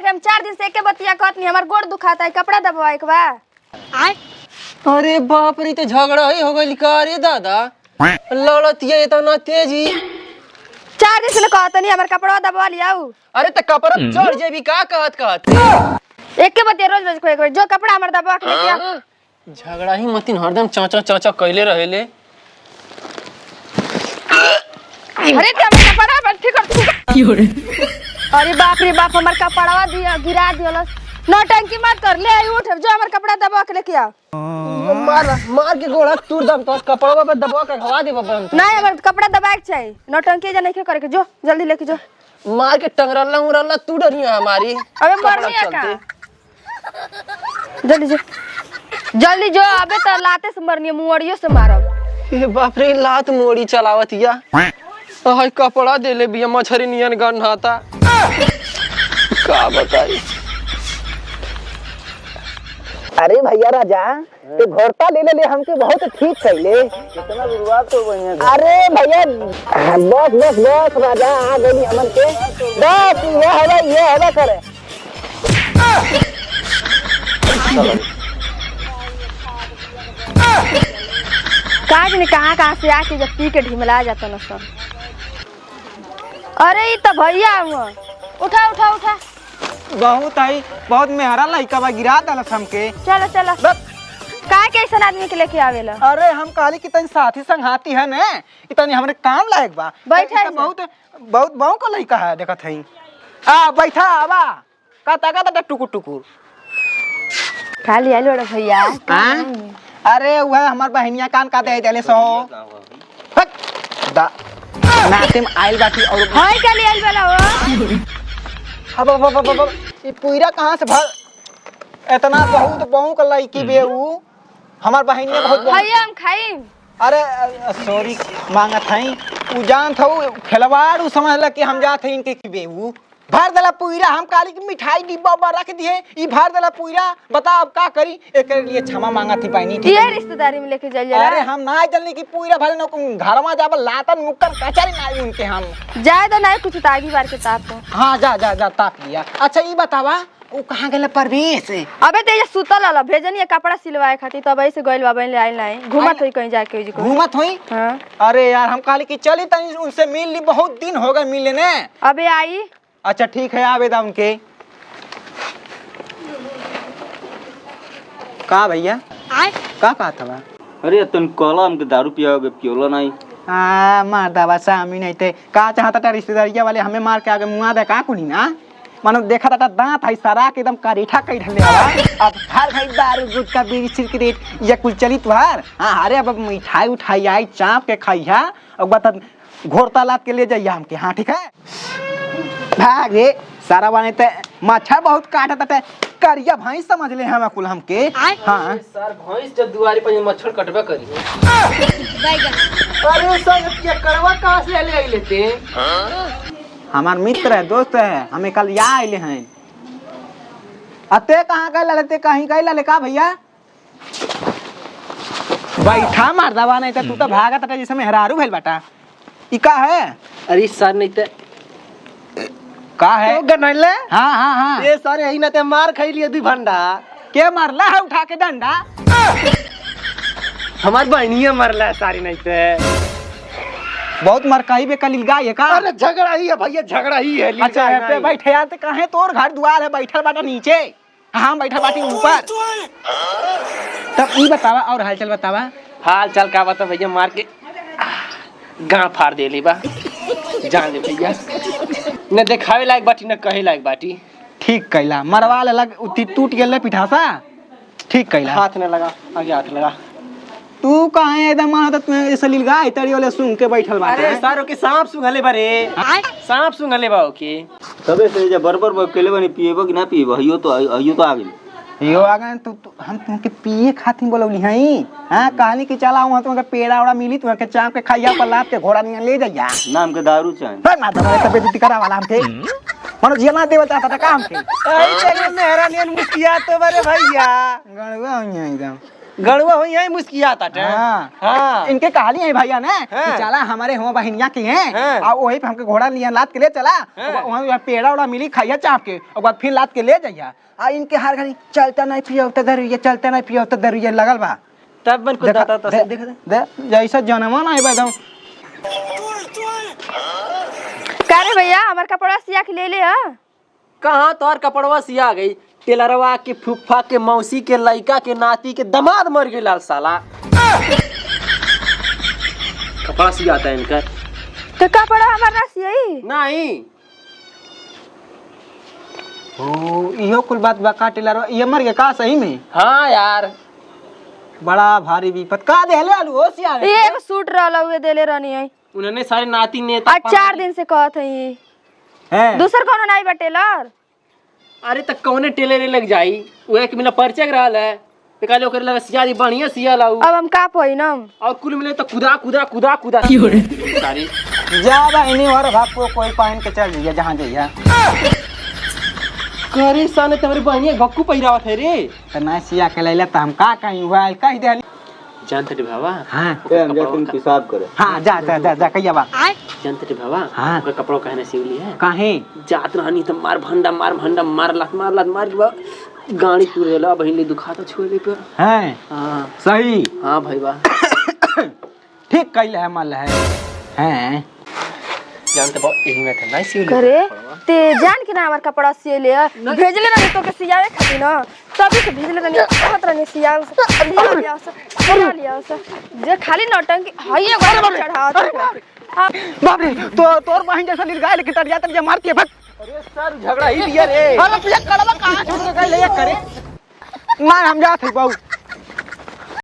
हम 4 दिन से एके बतिया कहत नहीं हमार गोड़ दुखाता है कपड़ा दबवाए के बा। अरे बाप रे तो झगड़ा ही हो गई का रे दादा लड़तिया इतना तेजी 4 दिन से कहत नहीं हमार कपड़ा दबवा लियाऊ। अरे त कपड़ा चढ़ जेबी का कहत एके बतिया रोज रोज कोई जो कपड़ा हमार दबवा के लेके आ। झगड़ा ही मतिन हरदम चाचा चाचा कइले रहेले। अरे ते हमार कपड़ा पर ठीक कर अरे बाप रे बाप हमार कपड़वा दिया गिरा दियलस। नौटंकी मत कर ले उठ जो हमार कपड़ा दबवा के लेके आ। मार के गोड़ा तूर दम तो कपड़वा पे दबवा के हवा दे बाबा। नहीं हमार कपड़ा दबाए के चाहिए नौटंकी जा नहीं करे के जो जल्दी लेके जो। मार के टंगरल्ला उरल्ला तू डरिया हमारी। अबे मरनी है का जल्दी जो जल्दी जो अबे तो लाते से मरनी मुंहड़ियों से मारब। ए बाप रे लात मोड़ी चलावतिया हाय कपड़ा देले बिया मछरी नियन गन्हाता का बताई। अरे भैया राजा ते घोरता ले ले हमके बहुत ठीक कैले कितना गुरुवार तो बढ़िया। अरे भैया बस बस बस राजा आ गई हमन के बस ये हवा करे काज ने कहां से आके जब पी के ढिमला जाता न सब। अरे ई तो भैया हुआ उठा उठा उठा बहुत मेहरा लइका बा गिरा दलस हमके। चलो चलो का कैसन आदमी के लेके आवेला। अरे हम कहली कि तनी साथी संगाती है ने इतनी हमरे काम लायक बा बैठा है बहुत बहुत बहु का लइका है देखत हई आ बैठा आवा का ताका टुकुर टुकुर खाली आलो रे भैया। अरे वह हमार बहनिया कान का दे देले सो नाते में आइल बाटी और हाय खाली आइल वाला हो। अब ये पूरा कहां से भर इतना बहुत बहु का लड़की बेऊ हमार बहनिया बहुत भैया हम खाई। अरे सॉरी मांगत हई उ जान था खिलवाड़ उ समझला कि हम जात हई इनके की बेऊ भर देला पूरा हम काली की मिठाई डिब्बा में रख दिए ई भर देला पूरा बता अब का करी एकर लिए क्षमा मांगत ही पानी ठीक ये रिश्तेदारी में लेके चल जा। अरे हम ना जल्दी की पूरा भर न घर में जाब लातन मुक्कर कचरी ना उनके हम जाए तो नहीं कुछ तागी बार के ताप। हां जा जा जा ताप लिया। अच्छा ई बतावा उ कहां गेले परवेश अबे ते सुतल आला भेजनी कपड़ा सिलवाए खातिर तब ऐसे गइल बाबा ले आइल नहीं घूमत होई कहीं जाके जी को घूमत होई। हां अरे यार हम काली की चली तनी उनसे मिल ली बहुत दिन हो गए मिले ने। अबे आई अच्छा ठीक है आवेदा उनके का भैया का था। अरे तुम कॉला हमके दारू पियाओगे पियोला नहीं। हाँ मार दवा सामी नहीं थे का चाहता था रिश्तेदारिया वाले हमें मार के आगे मुआ दे का कुनी ना मानो देखा था दांत है सरा के एकदम करीठा कई ढले अब हर भाई दारू गुटका बीड़ी सिगरेट या कुल चली तुहार। हाँ अरे अब मिठाई उठाई आई चाप के खाइया और बता घोरता लाद के ले जाइए हमके। हाँ ठीक है भागे सारा बाने ते मच्छर बहुत काटत टे करिया भैंस समझ ले हम कुल हमके। हां सर भैंस जब दुआरी पर मच्छर कटबे करी। अरे सब ये करवा कहां से ले आइले ते हमार मित्र है दोस्त है हमें कल यहाँ आइले हैं। अते कहाँ गए लड़ते कहीं गए लड़े का भैया बैठा मार दवा नहीं तो तू तो भागत था जैसे मेहरारू भेल बेटा ई का है। अरे सर नहीं ते का है तो गनले। हाँ हाँ हाँ ये सर यही ना ते मार खाई लिए दी भंडा के मारला है उठा के डंडा हमार बहनिया मरला सारी नहीं ते बहुत मरकाई बे कल गाय है का। अरे झगड़ा ही है भैया झगड़ा ही है। अच्छा पे बैठे यार ते कहे तोर घर द्वार है बैठल बाटा नीचे हाँ बैठल बाटी ऊपर तब ई बतावा और हालचाल बतावा। हाल चाल का बता भैया मार के गांव फाड़ दे ली बा जान ले भैया न देखावे लायक बाटी न कहे लायक बाटी। ठीक कैला मरवा ले लग उती टूट गेल पिठासा ठीक कैला हाथ न लगा आगे हाथ लगा तू कहां एकदम मानो तू ऐसे लील गाय तड़ी वाले सुन के बैठल बाटे। अरे सारो के सांप सुंघले बारे सांप सुंघले बाओ के तबे से जे बरबर बकेले बनी पिएबो कि ना पिएबो हइयो तो आ गेल। यो आगे हम तुमके पिए खातिर बोलौली हई हां कहानी कि चला वहां तुमके पेड़ा ओड़ा मिली तुमके चाप के खाइया पर लाद के घोड़ा नियन ले जाइया नाम के दारू चाहिए पर ना तो तबीयत करा वाला हमके मनो जिया देवल चाहता का हमके आई तेरे मेहरा नियन मुस्किया तो बरे भैया गणवा होइया एकदम गड़वा हो यही मुस्कियाता टे हाँ। हां इनके कहानी है भैया ने हाँ। कि चला हमारे हो बहनिया की हैं हाँ। और वही पे हमके घोड़ा लिया लाद के ले चला वहां पेड़ा ओड़ा मिली खाइया चाप के और बाद फिर लाद के ले जाइया आ इनके हर घड़ी चलता नहीं पियो तो दरुया चलता नहीं पियो तो दरुया लगल बा तब बन को दाता तो देख दे जैसा जनमन है एकदम का रे भैया हमार कपड़ा सिया के ले ले हा कहां तोर कपड़वा सिया गई टेलरवा के फुफ्फा के मौसी के लइका के नाती के दमाद मर गई लाल साला कपड़ा सियाता है इनका तो कपड़ा हमार ना सियाई नहीं ओ इहो कुल बात बा काटेला ये मर गए का सही में हाँ यार बड़ा भारी विपत का देले आलू होशिया ये एक सूट रहला हुए देले रहनी है उन्होंने सारे नाती नेता आज 4 दिन से कहत है हैं दूसर कोनो नहीं बा टेलर अरे तक कौने टेलर लग जाई वो एक मिला परिचय रहल है ते काले ओकर लगा सिया दी बढ़िया सिया लाऊ अब हम का पहिनम और कुल मिले तो कुदा कुदा कुदा कुदा सारी जा बहनी और भाग को कोई पहन के चल जाइए जहां जाइए करे साने तुम्हारी बहनिया गक्कू पहिरावत है रे त ना सिया के लैला त हम का कहीं हुआ कह दे जानते रे भावा हां हम जा तुम पेशाब करे हां जा जा जा, जा कहिया बा जानते रे भावा हाँ। ओकर कपड़ा कहने सिवली है काहे जात रहनी तो मार लात मार के गाड़ी तुरेला बहिन दुखाता छोले पे हैं हां सही हां भाई बा ठीक कैले है मल है हैं जानते बा यही में था नहीं सिवली करे ते जान के ना हमार कपड़ा सिए ले भेजले ना तो के सियावे खातिर ना तभी से भेजले ना कहत रहनी सियावे से लिया से जे खाली नौटंकी हइए घर चढ़ावत बाप रे तोर बहन जैसा निर्गाय लेके तड़ जात जे मार के भग अरे सर झगड़ा ही दिया रे अरे तुझे कड़वा कहां छोड़ के गए ले करे मार हम जात है बाबू